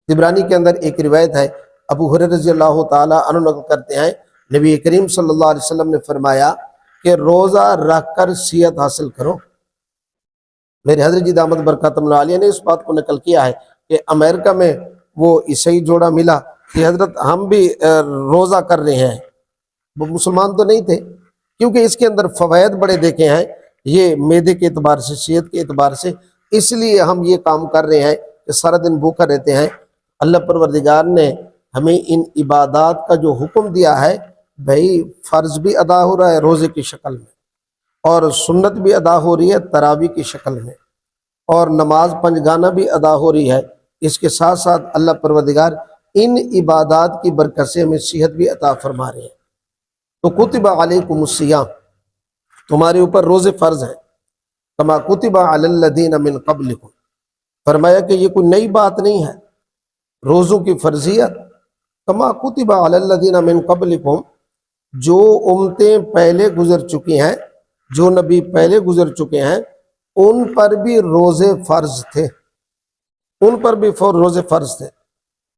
طبرانی کے اندر ایک روایت ہے، ابو ہریرہ رضی اللہ تعالیٰ عنہ نقل کرتے ہیں، نبی کریم صلی اللہ علیہ وسلم نے فرمایا کہ روزہ رکھ کر صحت حاصل کرو۔ میرے حضرت جی دامت برکاتہ عالیہ نے اس بات کو نقل کیا ہے کہ امریکہ میں وہ عیسائی جوڑا ملا کہ حضرت ہم بھی روزہ کر رہے ہیں، وہ مسلمان تو نہیں تھے، کیونکہ اس کے اندر فوائد بڑے دیکھے ہیں، یہ معدے کے اعتبار سے، صحت کے اعتبار سے، اس لیے ہم یہ کام کر رہے ہیں کہ سارا دن بھوکا رہتے ہیں۔ اللہ پروردگار نے ہمیں ان عبادات کا جو حکم دیا ہے، بھائی فرض بھی ادا ہو رہا ہے روزے کی شکل میں، اور سنت بھی ادا ہو رہی ہے تراویح کی شکل میں، اور نماز پنجگانہ بھی ادا ہو رہی ہے۔ اس کے ساتھ ساتھ اللہ پروردگار ان عبادات کی برکت سے ہمیں صحت بھی عطا فرما رہے ہیں۔ تو کتب علیکم الصیام، تمہارے اوپر روزے فرض ہیں، کما کتب علی الذین من قبلکم، فرمایا کہ یہ کوئی نئی بات نہیں ہے روزوں کی فرضیت، کما کتب علی الذین من قبلکم، جو امتیں پہلے گزر چکی ہیں، جو نبی پہلے گزر چکے ہیں، ان پر بھی روزے فرض تھے، ان پر بھی روزے فرض تھے۔